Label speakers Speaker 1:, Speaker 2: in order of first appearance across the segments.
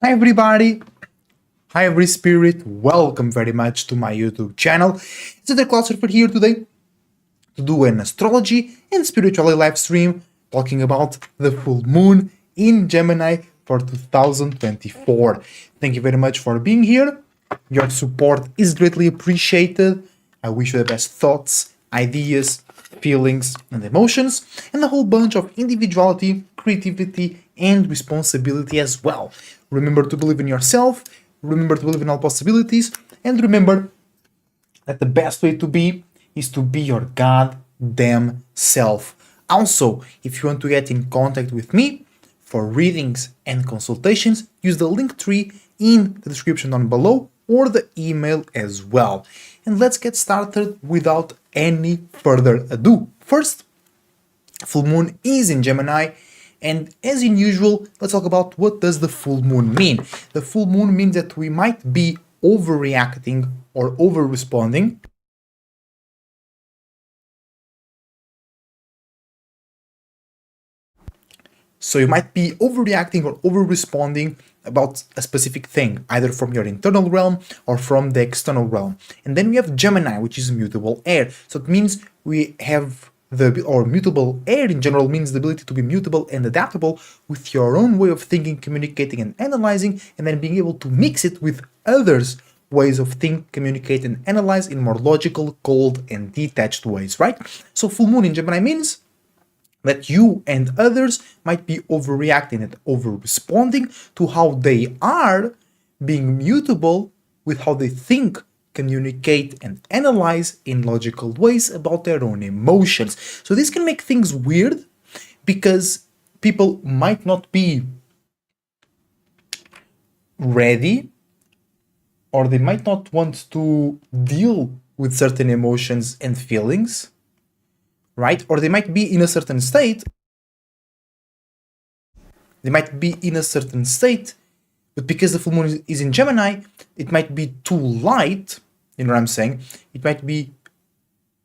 Speaker 1: Hi everybody, hi every spirit, welcome very much to my YouTube channel. It's the Closer here today to do an astrology and spirituality live stream talking about the full moon in Gemini for 2024. Thank you very much for being here. Your support is greatly appreciated. I wish you the best thoughts, ideas, feelings, and emotions, and a whole bunch of individuality, creativity, and responsibility as well. Remember to believe in yourself, remember to believe in all possibilities, and remember that the best way to be is to be your goddamn self. Also, if you want to get in contact with me for readings and consultations, use the link tree in the description down below or the email as well. And let's get started without any further ado. First, full moon is in Gemini, and as in usual, let's talk about what does the full moon mean. The full moon means that we might be overreacting or over responding. So you might be overreacting or over responding about a specific thing, either from your internal realm or from the external realm. And then we have Gemini, which is mutable air. So it means we have or mutable air in general means the ability to be mutable and adaptable with your own way of thinking, communicating, and analyzing, and then being able to mix it with others' ways of think, communicate, and analyze in more logical, cold, and detached ways, right? So full moon in Gemini means that you and others might be overreacting and over responding to how they are being mutable with how they think, communicate, and analyze in logical ways about their own emotions. So this can make things weird because people might not be ready or they might not want to deal with certain emotions and feelings, right? Or they might be in a certain state. They might be in a certain state, but because the full moon is in Gemini, it might be too light. You know what I'm saying? It might be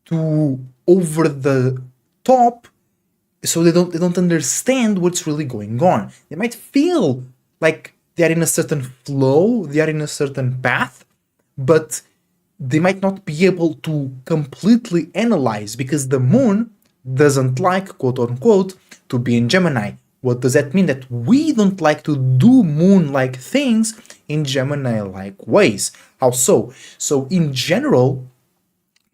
Speaker 1: too over the top, so they don't understand what's really going on. They might feel like they are in a certain flow, they are in a certain path, but they might not be able to completely analyze because the moon doesn't like, quote unquote, to be in Gemini. What does that mean? That we don't like to do moon-like things in Gemini-like ways. How so? So in general,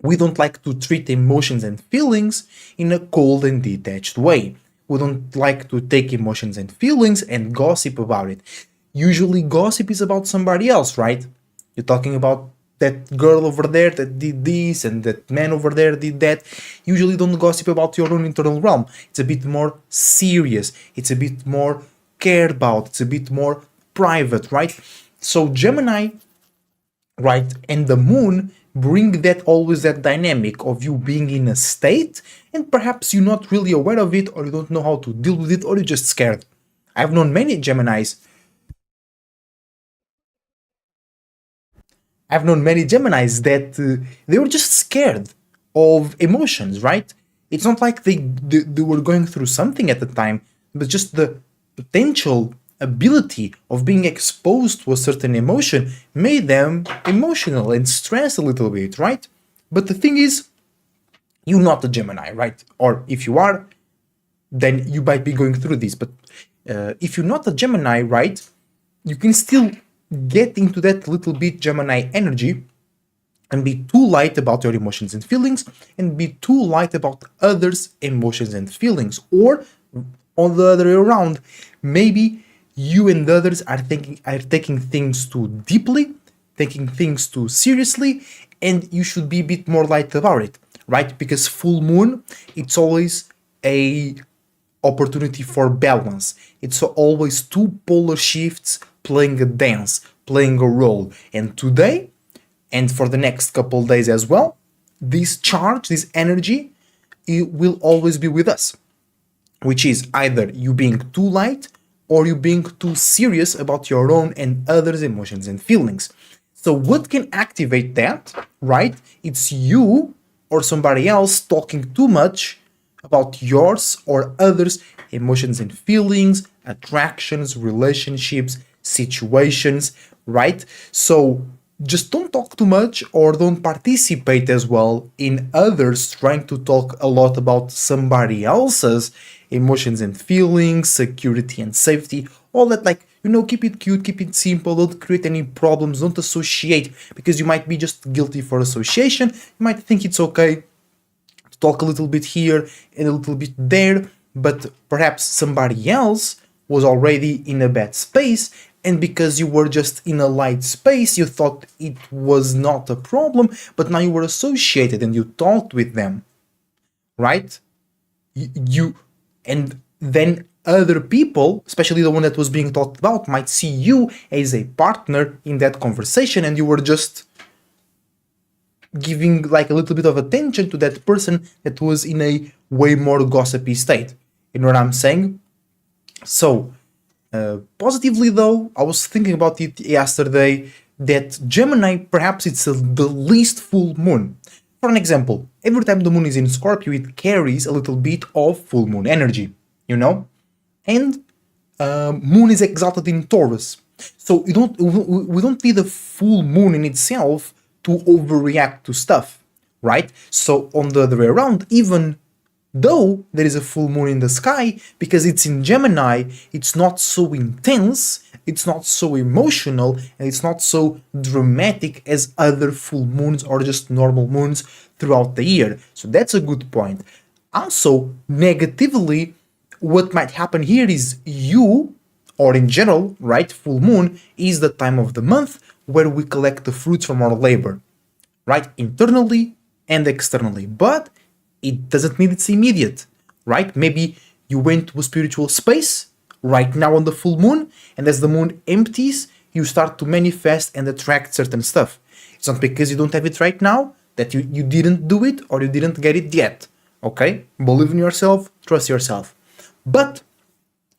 Speaker 1: we don't like to treat emotions and feelings in a cold and detached way. We don't like to take emotions and feelings and gossip about it. Usually gossip is about somebody else, right? You're talking about that girl over there that did this and that man over there did that. Usually don't gossip about your own internal realm. It's a bit more serious. It's a bit more cared about. It's a bit more private, right? So Gemini, right, and the moon bring that always that dynamic of you being in a state and perhaps you're not really aware of it or you don't know how to deal with it or you're just scared. I've known many Geminis I've known many Geminis that they were just scared of emotions, right? It's not like they were going through something at the time, but just the potential ability of being exposed to a certain emotion made them emotional and stressed a little bit, right? But the thing is, you're not a Gemini, right? Or if you are, then you might be going through this. But if you're not a Gemini, right, you can still get into that little bit Gemini energy and be too light about your emotions and feelings and be too light about others' emotions and feelings. Or on the other way around, maybe you and others are taking things too deeply, taking things too seriously, and you should be a bit more light about it, right? Because full moon, it's always a opportunity for balance. It's always two polar shifts playing a dance, playing a role. And today, and for the next couple days as well, this charge, this energy, it will always be with us, which is either you being too light or you being too serious about your own and others' emotions and feelings. So what can activate that, right? It's you or somebody else talking too much about yours or others' emotions and feelings, attractions, relationships, situations, right? So just don't talk too much or don't participate as well in others trying to talk a lot about somebody else's emotions and feelings, security and safety, all that. Like, keep it cute, keep it simple, don't create any problems, don't associate, because you might be just guilty for association. You might think it's okay to talk a little bit here and a little bit there, but perhaps somebody else was already in a bad space, and because you were just in a light space, you thought it was not a problem, but now you were associated and you talked with them, right? You and then other people, especially the one that was being talked about, might see you as a partner in that conversation, and you were just giving like a little bit of attention to that person that was in a way more gossipy state. You know what I'm saying? So, positively though, I was thinking about it yesterday that Gemini, perhaps it's the least full moon. For an example, every time the moon is in Scorpio, it carries a little bit of full moon energy, and moon is exalted in Taurus. So we don't need the full moon in itself to overreact to stuff, right? So on the other way around, even though there is a full moon in the sky, because it's in Gemini, it's not so intense, it's not so emotional, and it's not so dramatic as other full moons or just normal moons throughout the year. So that's a good point. Also, negatively, what might happen here is or in general, right, full moon is the time of the month where we collect the fruits from our labor, right, internally and externally. But it doesn't mean it's immediate, right? Maybe you went to a spiritual space right now on the full moon, and as the moon empties, you start to manifest and attract certain stuff. It's not because you don't have it right now that you didn't do it or you didn't get it yet, okay? Believe in yourself, trust yourself. But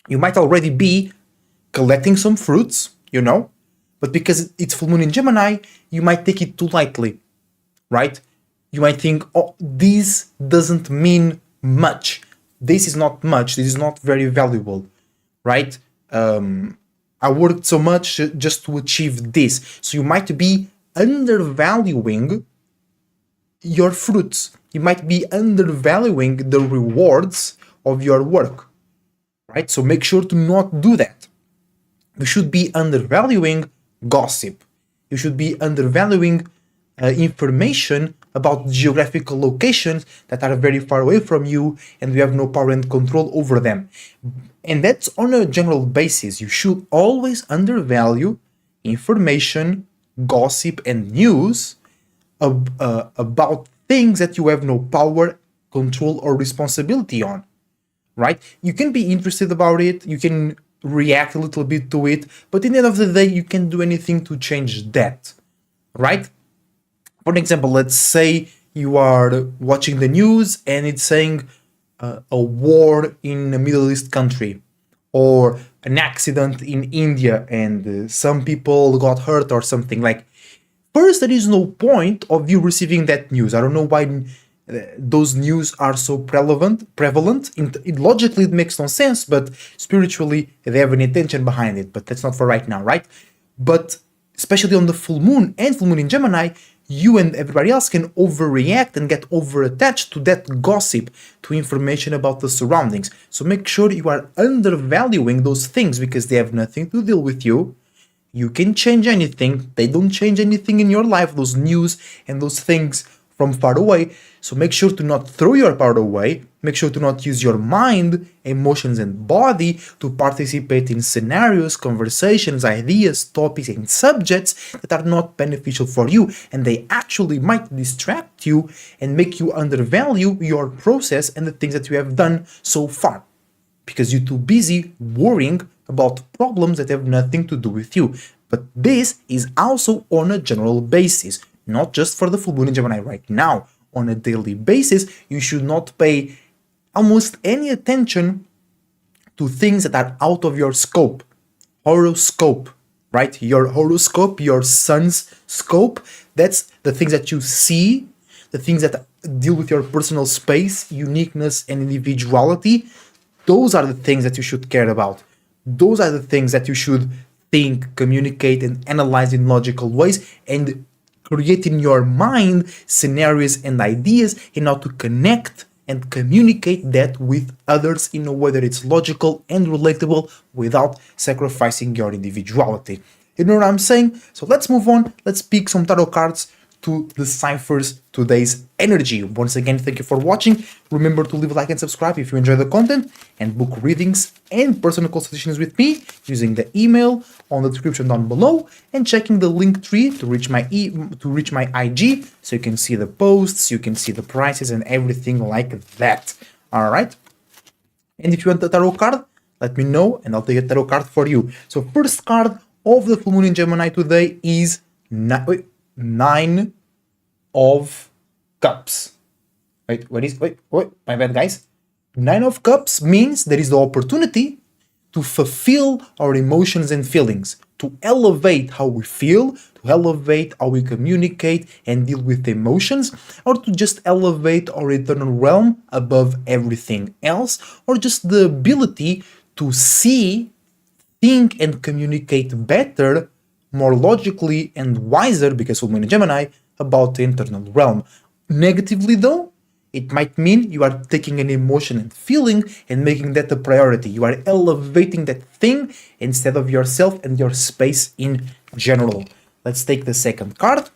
Speaker 1: you might already be collecting some fruits, but because it's full moon in Gemini, you might take it too lightly, right? You might think, oh, this doesn't mean much. This is not much. This is not very valuable, right? I worked so much just to achieve this. So you might be undervaluing your fruits. You might be undervaluing the rewards of your work, right? So make sure to not do that. You should be undervaluing gossip. You should be undervaluing information about geographical locations that are very far away from you and you have no power and control over them. And that's on a general basis. You should always undervalue information, gossip, and news about things that you have no power, control, or responsibility on, right? You can be interested about it, you can react a little bit to it, but in the end of the day, you can't do anything to change that, right? For example, let's say you are watching the news and it's saying a war in a Middle East country or an accident in India and some people got hurt or something. Like, first, there is no point of you receiving that news. I don't know why those news are so prevalent. Logically, it makes no sense, but spiritually, they have an intention behind it. But that's not for right now, right? But especially on the full moon and full moon in Gemini, you and everybody else can overreact and get over-attached to that gossip, to information about the surroundings. So make sure you are undervaluing those things because they have nothing to deal with you. You can change anything. They don't change anything in your life, those news and those things from far away. So make sure to not throw your power away. Make sure to not use your mind, emotions, and body to participate in scenarios, conversations, ideas, topics, and subjects that are not beneficial for you. And they actually might distract you and make you undervalue your process and the things that you have done so far. Because you're too busy worrying about problems that have nothing to do with you. But this is also on a general basis, not just for the full moon in Gemini right now. On a daily basis, you should not pay almost any attention to things that are out of your scope. Horoscope, right? Your horoscope, your sun's scope, that's the things that you see, the things that deal with your personal space, uniqueness, and individuality. Those are the things that you should care about. Those are the things that you should think, communicate, and analyze in logical ways, and create in your mind scenarios and ideas in how to connect and communicate that with others in a way that it's logical and relatable without sacrificing your individuality. You know what I'm saying? So let's move on. Let's pick some tarot cards to decipher today's energy. Once again, thank you for watching. Remember to leave a like and subscribe if you enjoy the content, and book readings and personal consultations with me using the email on the description down below, and checking the Linktree to reach my IG, so you can see the posts, you can see the prices and everything like that. All right. And if you want a tarot card, let me know and I'll take a tarot card for you. So first card of the full moon in Gemini today is Nine of Cups. Wait, my bad, guys. Nine of Cups means there is the opportunity to fulfill our emotions and feelings, to elevate how we feel, to elevate how we communicate and deal with emotions, or to just elevate our internal realm above everything else, or just the ability to see, think, and communicate better, more logically and wiser, because full moon in Gemini, about the internal realm. Negatively though, it might mean you are taking an emotion and feeling and making that a priority. You are elevating that thing instead of yourself and your space in general. Let's take the second card.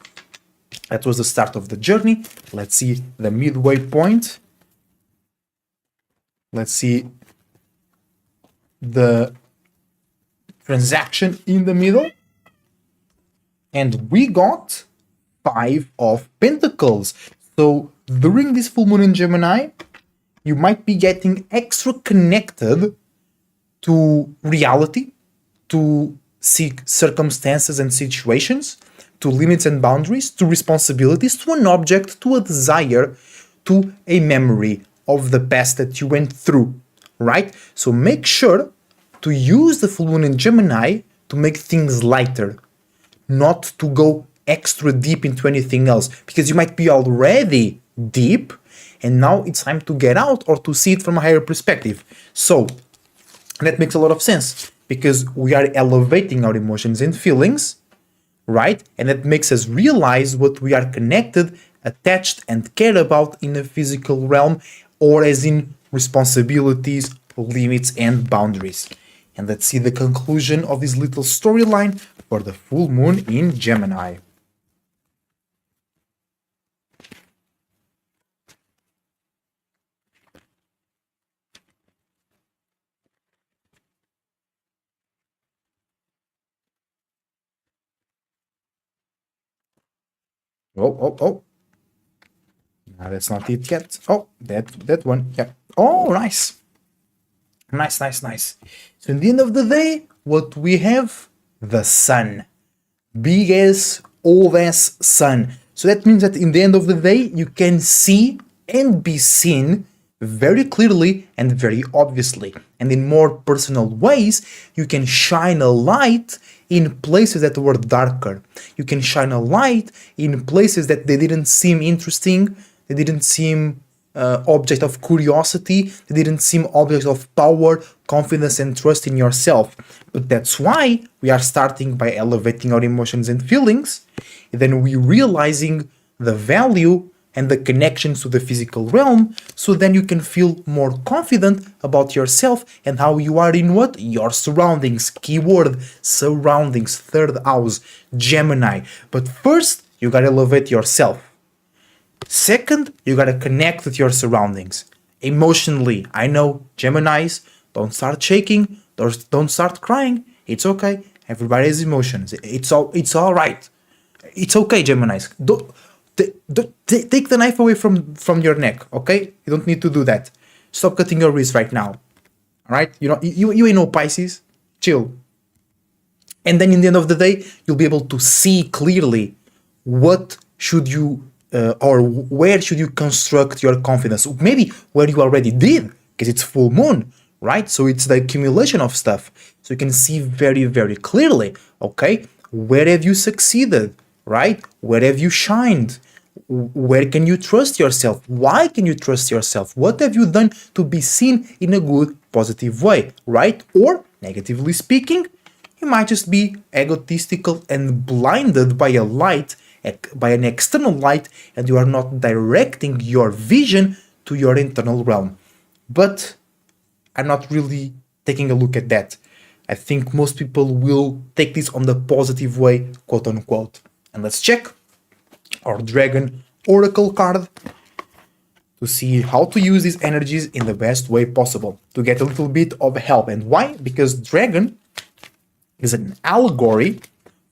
Speaker 1: That was the start of the journey. Let's see the midway point. Let's see the transaction in the middle. And we got Five of Pentacles. So during this full moon in Gemini, you might be getting extra connected to reality, to circumstances and situations, to limits and boundaries, to responsibilities, to an object, to a desire, to a memory of the past that you went through, right? So make sure to use the full moon in Gemini to make things lighter, not to go extra deep into anything else, because you might be already deep and now it's time to get out or to see it from a higher perspective. So that makes a lot of sense, because we are elevating our emotions and feelings, right? And that makes us realize what we are connected, attached, and care about in a physical realm, or as in responsibilities, limits, and boundaries. And let's see the conclusion of this little storyline for the full moon in Gemini. Oh. No, that's not it yet. Oh, that one. Yeah. Oh, nice. Nice. So in the end of the day, what we have? The sun. Big ass, old ass sun. So that means that in the end of the day, you can see and be seen very clearly and very obviously. And in more personal ways, you can shine a light in places that were darker. You can shine a light in places that they didn't seem interesting, they didn't seem object of curiosity, they didn't seem object of power, confidence, and trust in yourself. But that's why we are starting by elevating our emotions and feelings, and then we realizing the value and the connections to the physical realm, so then you can feel more confident about yourself and how you are in what? Your surroundings. Keyword, surroundings, third house, Gemini. But first, you gotta elevate yourself. Second, you gotta connect with your surroundings. Emotionally, I know, Geminis, don't start shaking, don't start crying. It's okay. Everybody has emotions. It's all right. It's okay, Geminis. Take the knife away from your neck, okay? You don't need to do that. Stop cutting your wrist right now. Alright? You ain't no Pisces. Chill. And then in the end of the day, you'll be able to see clearly what should you or where should you construct your confidence. Maybe where you already did, because it's full moon, right? So it's the accumulation of stuff. So you can see very, very clearly, okay? Where have you succeeded, right? Where have you shined? Where can you trust yourself? Why can you trust yourself? What have you done to be seen in a good, positive way, right? Or, negatively speaking, You might just be egotistical and blinded by a light, by an external light, and you are not directing your vision to your internal realm. But I'm not really taking a look at that. I think most people will take this on the positive way, quote unquote. And let's check our Dragon Oracle card to see how to use these energies in the best way possible, to get a little bit of help. And why? Because Dragon is an allegory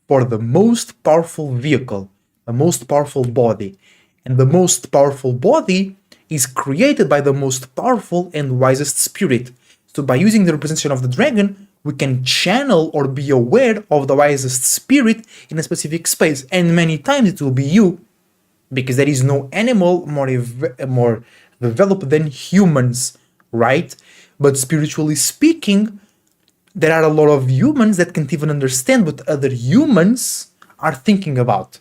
Speaker 1: for the most powerful vehicle, the most powerful body. And the most powerful body is created by the most powerful and wisest spirit. So by using the representation of the dragon, we can channel or be aware of the wisest spirit in a specific space. And many times it will be you, because there is no animal more developed than humans, right? But spiritually speaking, there are a lot of humans that can't even understand what other humans are thinking about.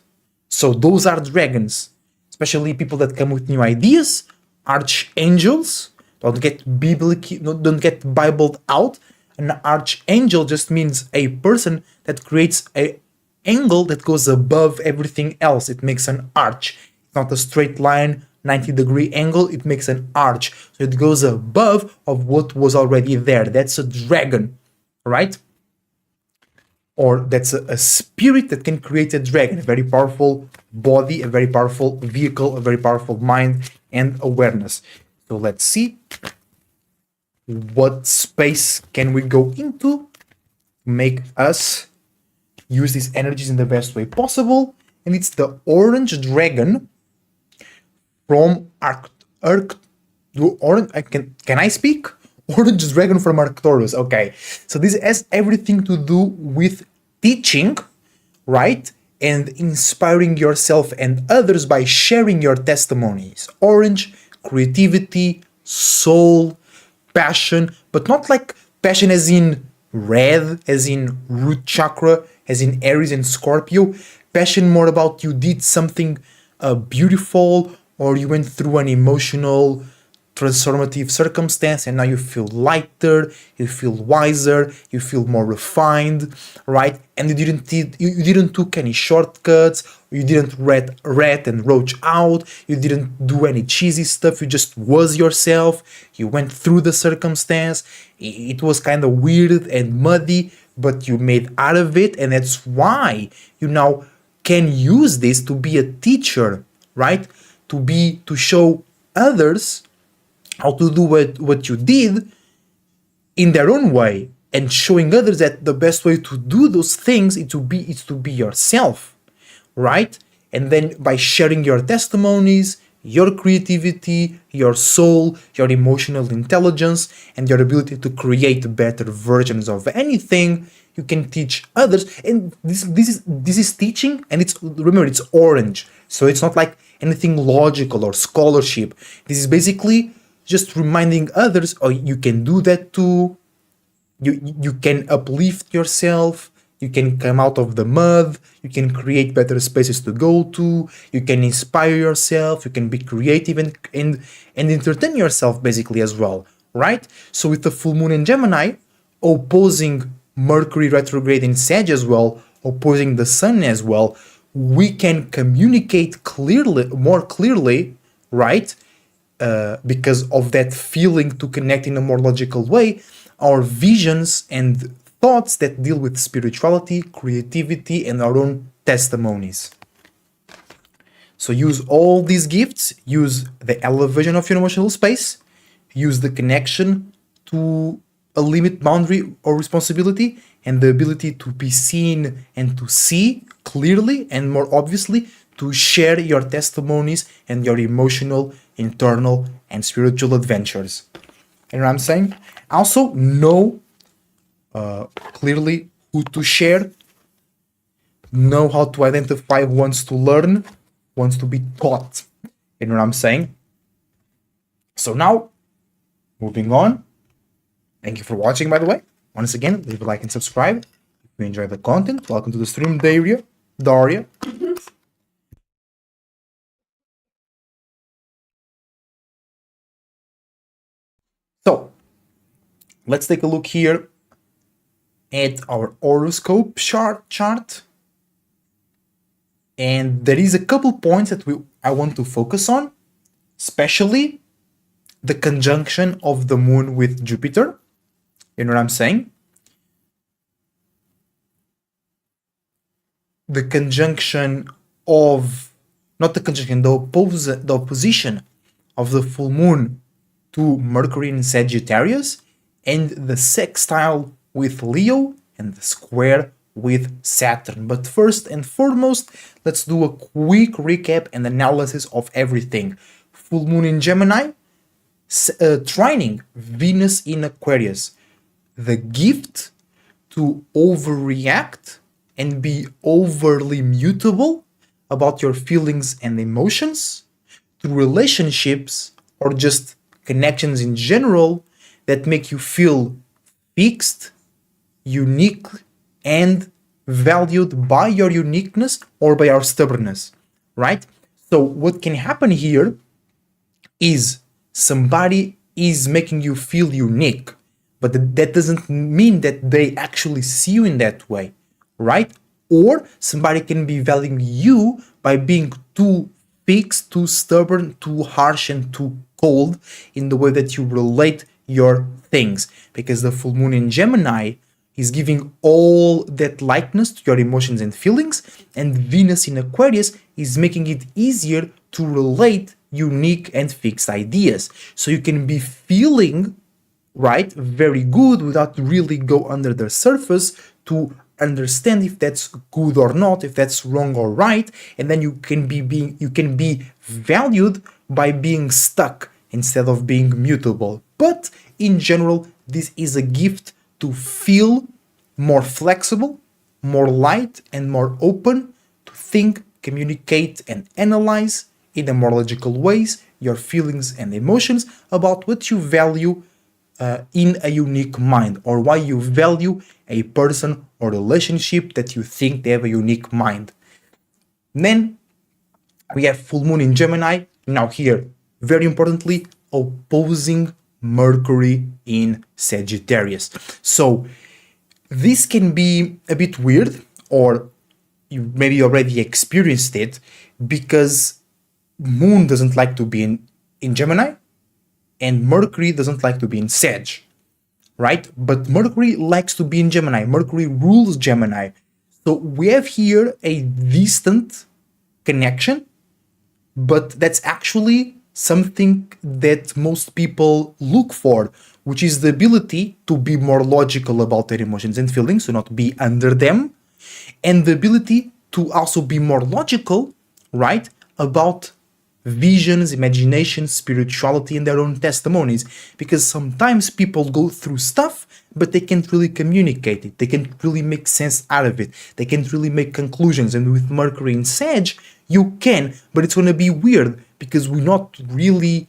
Speaker 1: So those are dragons, especially people that come with new ideas, archangels. Don't get don't get bibled out. An archangel just means a person that creates a angle that goes above everything else. It makes an arch. It's not a straight line, 90-degree angle. It makes an arch. So it goes above of what was already there. That's a dragon, right? Or that's a spirit that can create a dragon, a very powerful body, a very powerful vehicle, a very powerful mind and awareness. So let's see what space can we go into to make us use these energies in the best way possible. And it's the orange dragon from can I speak? Orange dragon from Arcturus. Okay, so this has everything to do with teaching, right? And inspiring yourself and others by sharing your testimonies. Orange, creativity, soul, passion, but not like passion as in red, as in root chakra, as in Aries and Scorpio. Passion more about you did something beautiful, or you went through an emotional transformative circumstance and now you feel lighter, you feel wiser, you feel more refined, right? And you didn't took any shortcuts, you didn't rat and roach out, you didn't do any cheesy stuff, you just was yourself, you went through the circumstance. It was kind of weird and muddy, but you made out of it, and that's why you now can use this to be a teacher, right? To show others how to do what you did in their own way, and showing others that the best way to do those things is to be yourself, right? And then by sharing your testimonies, your creativity, your soul, your emotional intelligence, and your ability to create better versions of anything, you can teach others. And this is teaching, and it's, remember, it's orange, so it's not like anything logical or scholarship. This is basically just reminding others, oh, you can do that too. You can uplift yourself, you can come out of the mud, you can create better spaces to go to, you can inspire yourself, you can be creative and entertain yourself basically as well, right? So with the full moon in Gemini opposing Mercury retrograde in Sag as well, opposing the sun as well, we can communicate clearly, more clearly, right? Because of that feeling to connect in a more logical way, our visions and thoughts that deal with spirituality, creativity, and our own testimonies. So use all these gifts, use the elevation of your emotional space, use the connection to a limit, boundary, or responsibility, and the ability to be seen and to see clearly and more obviously, to share your testimonies and your emotional, internal, and spiritual adventures. You know what I'm saying? Also, know clearly who to share, know how to identify who wants to learn, wants to be taught. You know what I'm saying? So now, moving on. Thank you for watching, by the way. Once again, leave a like and subscribe if you enjoy the content. Welcome to the stream, Daria. So, let's take a look here at our horoscope chart, and there is a couple points that I want to focus on, especially the conjunction of the moon with Jupiter. You know what I'm saying? The conjunction of, not the conjunction, the opposition of the full moon to Mercury in Sagittarius, and the sextile with Leo, and the square with Saturn. But first and foremost, let's do a quick recap and analysis of everything. Full moon in Gemini, trining Venus in Aquarius. The gift to overreact and be overly mutable about your feelings and emotions, to relationships or just connections in general that make you feel fixed, unique, and valued by your uniqueness or by our stubbornness, right? So what can happen here is somebody is making you feel unique, but that doesn't mean that they actually see you in that way, right? Or somebody can be valuing you by being too fixed, too stubborn, too harsh, and too cold in the way that you relate your things. Because the full moon in Gemini is giving all that lightness to your emotions and feelings, and Venus in Aquarius is making it easier to relate unique and fixed ideas. So you can be feeling, right, very good without really go under the surface to understand if that's good or not, if that's wrong or right, and then you can be valued by being stuck instead of being mutable. But in general, this is a gift to feel more flexible, more light, and more open to think, communicate, and analyze in a more logical ways your feelings and emotions about what you value in a unique mind, or why you value a person or relationship that you think they have a unique mind. Then we have full moon in Gemini. Now here, very importantly, opposing Mercury in Sagittarius. So this can be a bit weird, or you maybe already experienced it, because moon doesn't like to be in Gemini, and Mercury doesn't like to be in Sag, right? But Mercury likes to be in Gemini. Mercury rules Gemini. So we have here a distant connection, but that's actually something that most people look for, which is the ability to be more logical about their emotions and feelings, to not be under them, and the ability to also be more logical, right, about visions, imagination, spirituality, and their own testimonies. Because sometimes people go through stuff, but they can't really communicate it. They can't really make sense out of it. They can't really make conclusions. And with Mercury in Sag, you can, but it's going to be weird because we're not really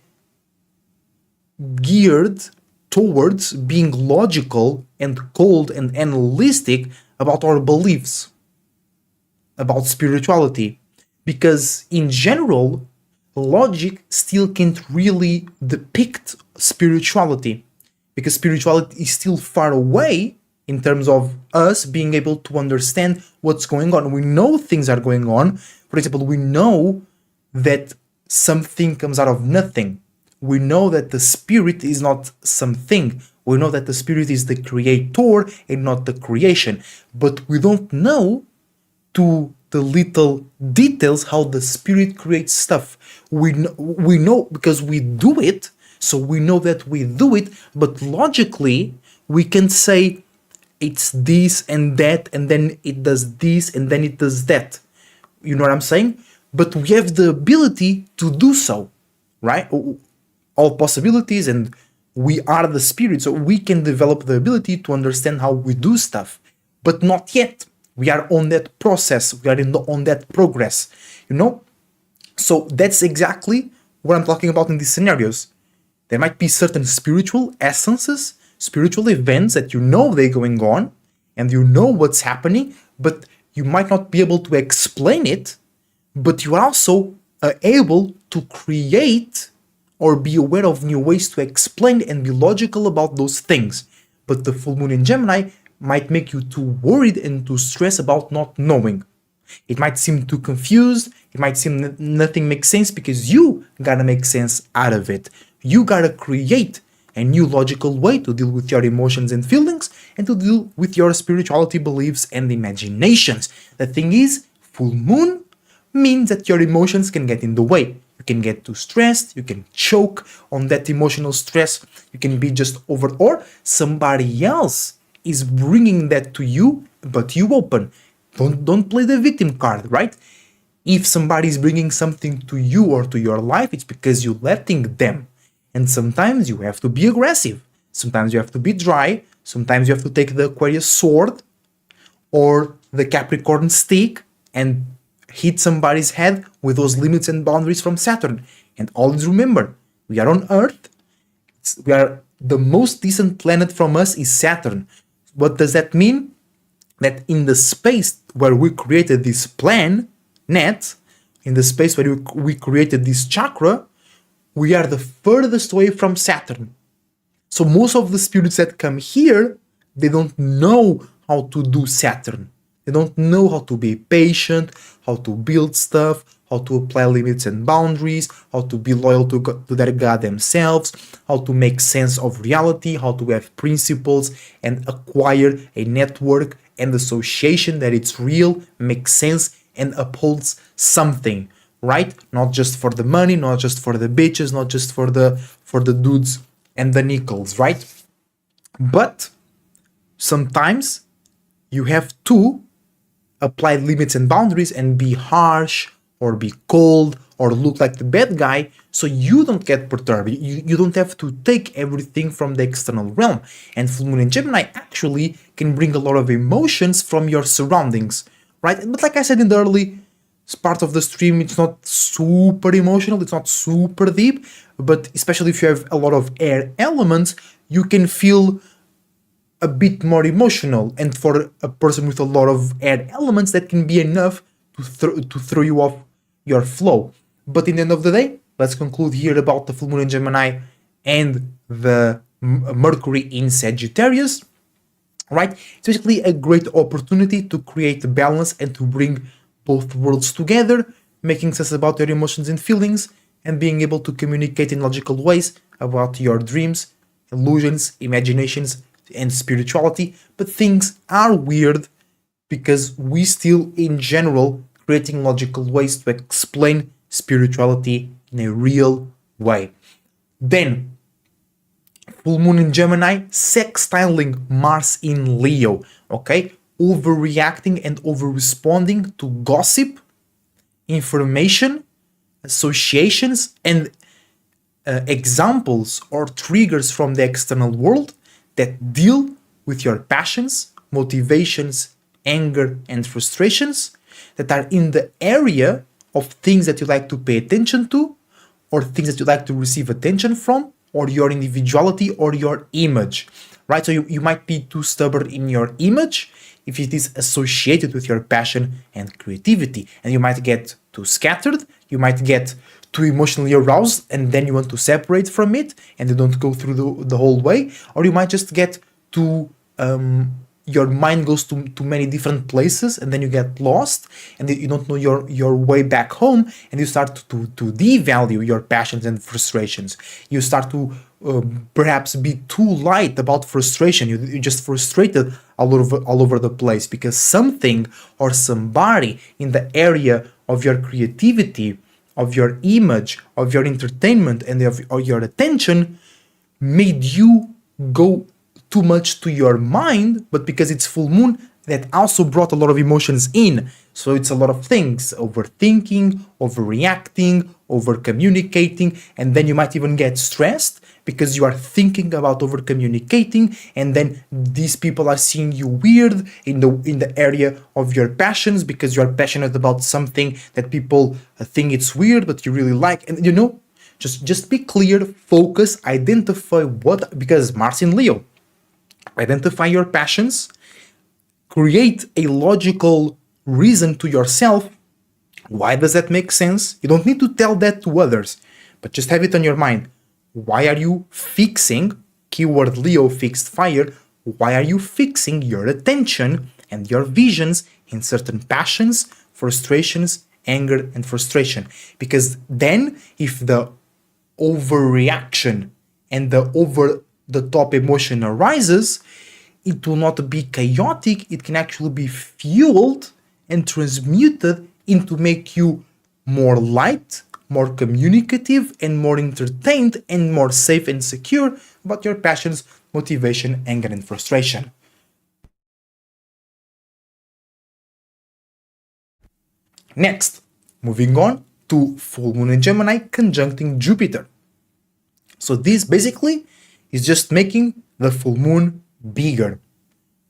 Speaker 1: geared towards being logical and cold and analytic about our beliefs, about spirituality. Because in general, logic still can't really depict spirituality, because spirituality is still far away in terms of us being able to understand what's going on. We know things are going on. For example, we know that something comes out of nothing. We know that the spirit is not something. We know that the spirit is the creator and not the creation. But we don't know to the little details how the spirit creates stuff. We know because we do it, so we know that we do it, but logically we can say it's this and that, and then it does this and then it does that. You know what I'm saying? But we have the ability to do so, right? All possibilities, and we are the spirit, so we can develop the ability to understand how we do stuff, but not yet. We are on that process. We are on that progress, you know? So that's exactly what I'm talking about in these scenarios. There might be certain spiritual essences, spiritual events that you know they're going on, and you know what's happening, but you might not be able to explain it, but you are also able to create or be aware of new ways to explain and be logical about those things. But the full moon in Gemini might make you too worried and too stressed about not knowing. It might seem too confused. It might seem nothing makes sense because you gotta make sense out of it. You gotta create a new logical way to deal with your emotions and feelings and to deal with your spirituality beliefs and imaginations. The thing is, full moon means that your emotions can get in the way. You can get too stressed, you can choke on that emotional stress, you can be just over, or somebody else is bringing that to you, but you open. Don't play the victim card, right? If somebody is bringing something to you or to your life, it's because you're letting them. And sometimes you have to be aggressive. Sometimes you have to be dry. Sometimes you have to take the Aquarius sword or the Capricorn stick and hit somebody's head with those limits and boundaries from Saturn. And always remember, we are on Earth. We are the most distant planet from us is Saturn. What does that mean? That in the space where we created this planet, in the space where we created this chakra, we are the furthest away from Saturn. So most of the spirits that come here, they don't know how to do Saturn. They don't know how to be patient, how to build stuff, how to apply limits and boundaries, how to be loyal to their God themselves, how to make sense of reality, how to have principles and acquire a network and association that it's real, makes sense, and upholds something, right? Not just for the money, not just for the bitches, not just for the dudes and the nickels, right? But sometimes you have to apply limits and boundaries and be harsh or be cold or look like the bad guy so you don't get perturbed. You don't have to take everything from the external realm. And full moon in Gemini actually can bring a lot of emotions from your surroundings, right? But like I said in the early part of the stream, it's not super emotional, it's not super deep, but especially if you have a lot of air elements, you can feel a bit more emotional. And for a person with a lot of air elements, that can be enough to throw you off your flow. But in the end of the day, let's conclude here about the full moon in Gemini and the Mercury in Sagittarius, right? It's basically a great opportunity to create balance and to bring both worlds together, making sense about your emotions and feelings, and being able to communicate in logical ways about your dreams, illusions, imaginations, and spirituality. But things are weird because we still, in general, creating logical ways to explain spirituality in a real way. Then, full moon in Gemini, sextiling Mars in Leo, okay? Overreacting and over-responding to gossip, information, associations, and examples or triggers from the external world that deal with your passions, motivations, anger, and frustrations that are in the area of things that you like to pay attention to, or things that you like to receive attention from, or your individuality or your image, right? So you might be too stubborn in your image if it is associated with your passion and creativity, and you might get too scattered, you might get too emotionally aroused, and then you want to separate from it and you don't go through the whole way, or you might just get too your mind goes to many different places and then you get lost and you don't know your way back home, and you start to devalue your passions and frustrations. You start to perhaps be too light about frustration. You're just frustrated all over the place because something or somebody in the area of your creativity, of your image, of your entertainment, and of your attention made you go too much to your mind, but because it's full moon, that also brought a lot of emotions in. So it's a lot of things: overthinking, overreacting, over communicating, and then you might even get stressed because you are thinking about over communicating, and then these people are seeing you weird in the area of your passions because you are passionate about something that people think it's weird but you really like. And just be clear, focus, identify what, because Mars in Leo, identify your passions, create a logical reason to yourself. Why does that make sense? You don't need to tell that to others, but just have it on your mind. Why are you fixing, keyword Leo, fixed fire? Why are you fixing your attention and your visions in certain passions, frustrations, anger, and frustration? Because then, if the overreaction and the over the top emotion arises, it will not be chaotic, it can actually be fueled and transmuted into make you more light, more communicative, and more entertained, and more safe and secure about your passions, motivation, anger, and frustration. Next, moving on to full moon in Gemini conjuncting Jupiter. So this basically is just making the full moon bigger.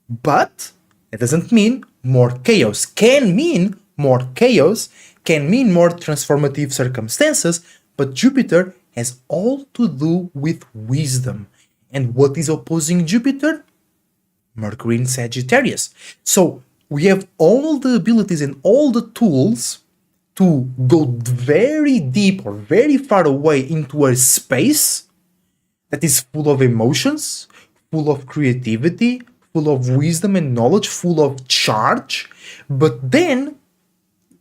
Speaker 1: But it doesn't mean more chaos. Can mean more chaos, can mean more transformative circumstances, but Jupiter has all to do with wisdom. And what is opposing Jupiter? Mercury in Sagittarius. So we have all the abilities and all the tools to go very deep or very far away into a space that is full of emotions, full of creativity, full of wisdom and knowledge, full of charge, but then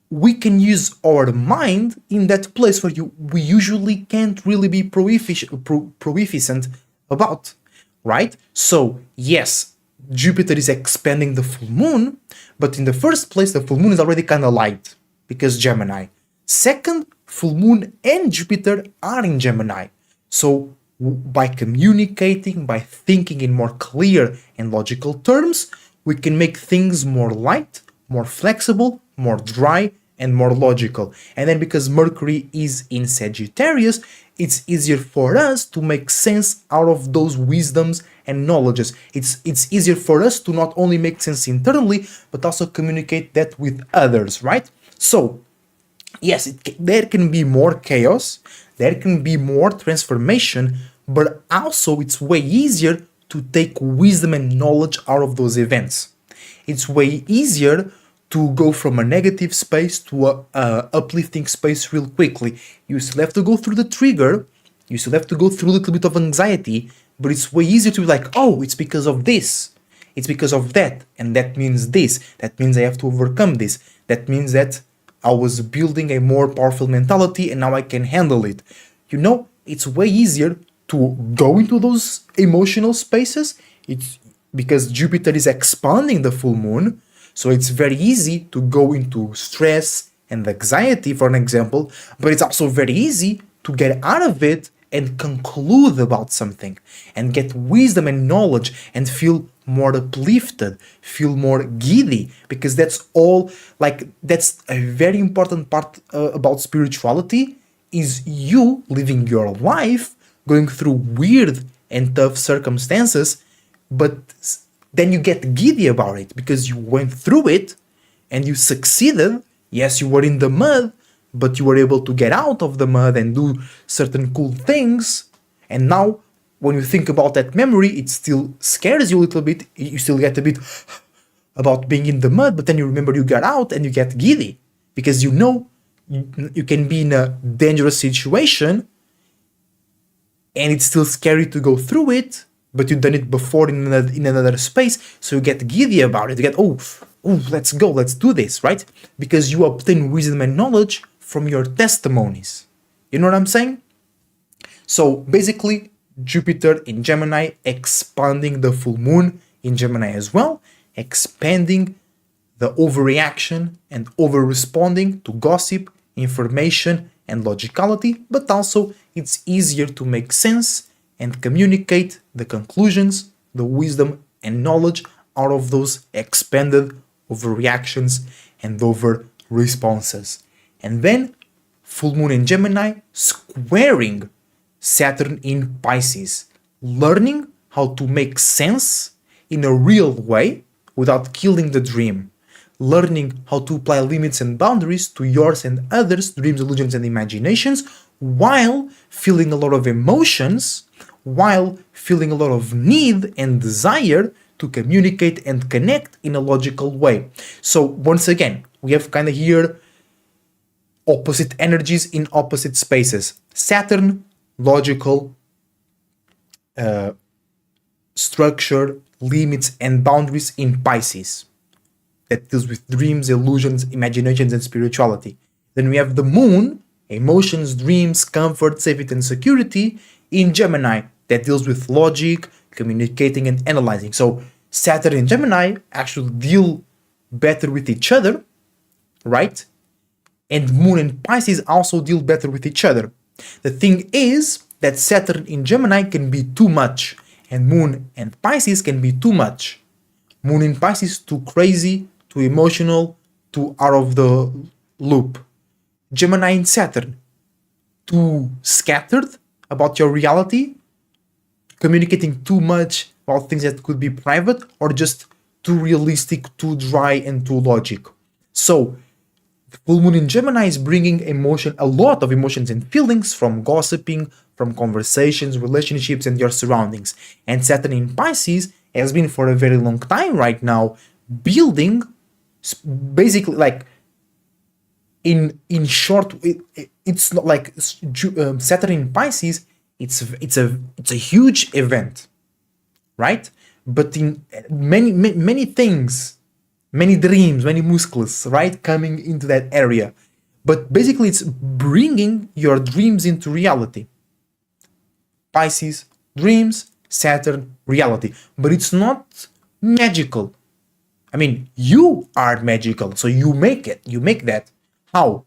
Speaker 1: we can use our mind in that place where we usually can't really be proficient about, right? So yes, Jupiter is expanding the full moon, but in the first place, the full moon is already kind of light because Gemini. Second, full moon and Jupiter are in Gemini. So by communicating, by thinking in more clear and logical terms, we can make things more light, more flexible, more dry, and more logical. And then because Mercury is in Sagittarius, it's easier for us to make sense out of those wisdoms and knowledges. It's easier for us to not only make sense internally, but also communicate that with others, right? So, yes, there can be more chaos, there can be more transformation, but also it's way easier to take wisdom and knowledge out of those events. It's way easier to go from a negative space to a uplifting space real quickly. You still have to go through the trigger, you still have to go through a little bit of anxiety, but it's way easier to be like, oh, it's because of this, it's because of that, and that means this, that means I have to overcome this, that means that I was building a more powerful mentality and now I can handle it. You know, it's way easier to go into those emotional spaces. It's because Jupiter is expanding the full moon, so it's very easy to go into stress and anxiety, for an example, but it's also very easy to get out of it and conclude about something and get wisdom and knowledge and feel more uplifted, feel more giddy, because that's all, like, that's a very important part about spirituality, is you living your life, going through weird and tough circumstances, but then you get giddy about it because you went through it and you succeeded. Yes, you were in the mud, but you were able to get out of the mud and do certain cool things. And now, when you think about that memory, it still scares you a little bit. You still get a bit about being in the mud, but then you remember you got out and you get giddy because you know you can be in a dangerous situation and it's still scary to go through it, but you've done it before in another space, so you get giddy about it. You get, oh, let's go, let's do this, right? Because you obtain wisdom and knowledge from your testimonies. You know what I'm saying? So basically, Jupiter in Gemini expanding the full moon in Gemini as well, expanding the overreaction and over-responding to gossip, information, and logicality, but also it's easier to make sense and communicate the conclusions, the wisdom and knowledge out of those expanded overreactions and over responses. And then full moon in Gemini squaring Saturn in Pisces, learning how to make sense in a real way without killing the dream, learning how to apply limits and boundaries to yours and others' dreams, illusions, and imaginations, while feeling a lot of emotions, while feeling a lot of need and desire to communicate and connect in a logical way. So once again, we have kind of here opposite energies in opposite spaces. Saturn, logical, structured, limits, and boundaries in Pisces, that deals with dreams, illusions, imaginations, and spirituality. Then we have the moon, emotions, dreams, comfort, safety, and security in Gemini, that deals with logic, communicating, and analyzing. So Saturn and Gemini actually deal better with each other, right? And moon and Pisces also deal better with each other. The thing is that Saturn in Gemini can be too much, and moon and Pisces can be too much. Moon in Pisces too crazy, too emotional, too out of the loop. Gemini and Saturn too scattered about your reality, communicating too much about things that could be private, or just too realistic, too dry, and too logic. So full moon in Gemini is bringing emotion, a lot of emotions and feelings from gossiping, from conversations, relationships, and your surroundings. And Saturn in Pisces has been for a very long time right now building, basically, like, in short, it's not like Saturn in Pisces. It's a huge event, right? But in many things, many dreams, many muscles, right, coming into that area. But basically, it's bringing your dreams into reality. Pisces, dreams, Saturn, reality. But it's not magical. I mean, you are magical, so you make it. You make that. How?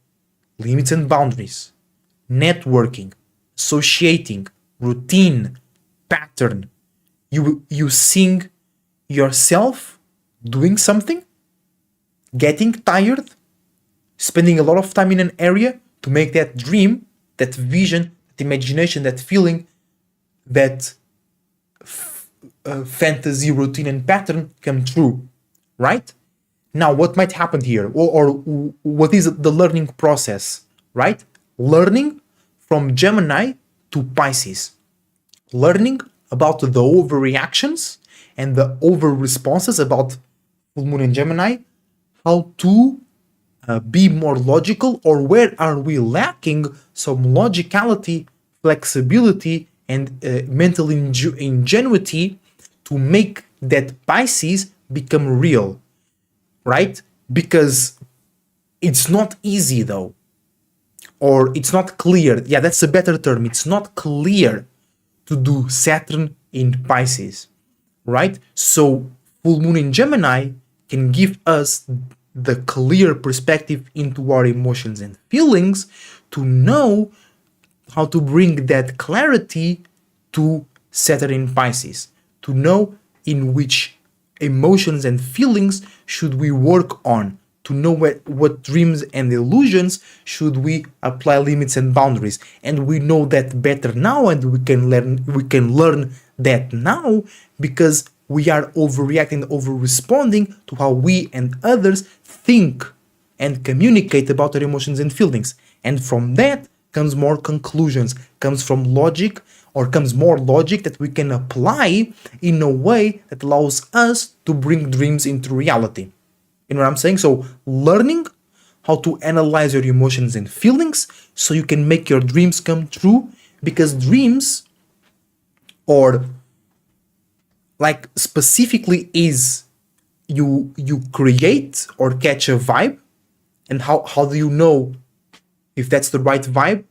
Speaker 1: Limits and boundaries, networking, associating, routine, pattern. You sing yourself doing something, getting tired, spending a lot of time in an area to make that dream, that vision, that imagination, that feeling, that fantasy, routine, and pattern come true, right? Now, what might happen here, or what is the learning process, right? Learning from Gemini to Pisces. Learning about the overreactions and the over responses about full moon in Gemini, how to be more logical, or where are we lacking some logicality, flexibility, and mental ingenuity to make that Pisces become real, right? Because it's not easy though, or it's not clear. Yeah, that's a better term. It's not clear to do Saturn in Pisces, right? So full moon in Gemini can give us the clear perspective into our emotions and feelings to know how to bring that clarity to Saturn in Pisces, to know in which emotions and feelings should we work on, to know what dreams and illusions should we apply limits and boundaries. And we know that better now, and we can learn that now, because we are overreacting, over responding to how we and others think and communicate about our emotions and feelings. And from that comes more conclusions, comes from logic, or comes more logic that we can apply in a way that allows us to bring dreams into reality. You know what I'm saying? So learning how to analyze your emotions and feelings so you can make your dreams come true, because dreams, or like specifically, is you create or catch a vibe. And how do you know if that's the right vibe?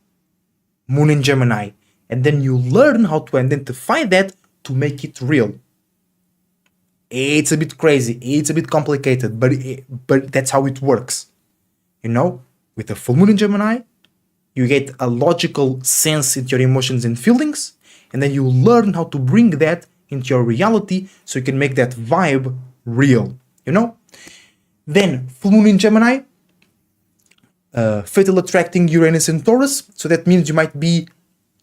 Speaker 1: Moon in Gemini. And then you learn how to identify that to make it real. It's a bit crazy, it's a bit complicated, but that's how it works. You know, with a full moon in Gemini, you get a logical sense into your emotions and feelings, and then you learn how to bring that into your reality so you can make that vibe real, you know? Then, full moon in Gemini, fatal attracting Uranus and Taurus, so that means you might be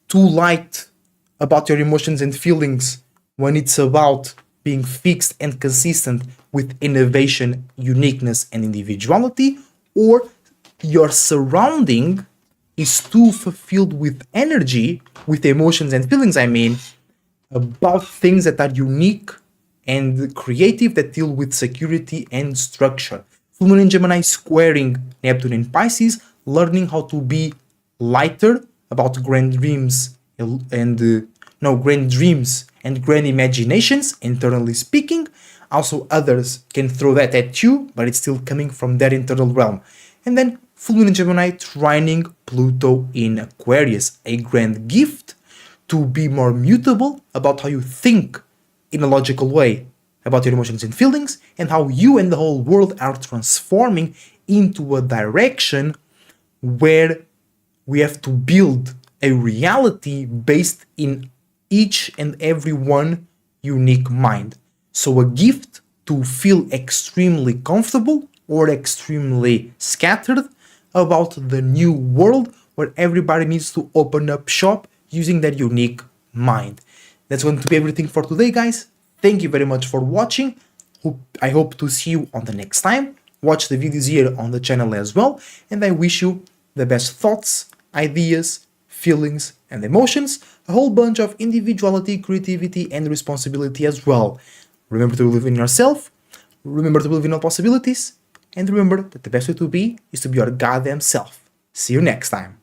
Speaker 1: too light about your emotions and feelings when it's about being fixed and consistent with innovation, uniqueness, and individuality, or your surrounding is too fulfilled with energy, with emotions and feelings, I mean, about things that are unique and creative, that deal with security and structure. Full moon in Gemini squaring Neptune in Pisces, learning how to be lighter about grand dreams and no grand dreams and grand imaginations, internally speaking. Also, others can throw that at you, but it's still coming from their internal realm. And then full moon in Gemini trining Pluto in Aquarius, a grand gift to be more mutable about how you think in a logical way about your emotions and feelings, and how you and the whole world are transforming into a direction where we have to build a reality based in each and every one unique mind. So a gift to feel extremely comfortable or extremely scattered about the new world where everybody needs to open up shop using their unique mind. That's going to be everything for today, guys. Thank you very much for watching. I hope to see you on the next time. Watch the videos here on the channel as well, and I wish you the best thoughts, ideas, feelings, and emotions, a whole bunch of individuality, creativity, and responsibility as well. Remember to believe in yourself, remember to believe in all possibilities, and remember that the best way to be is to be your goddamn self. See you next time.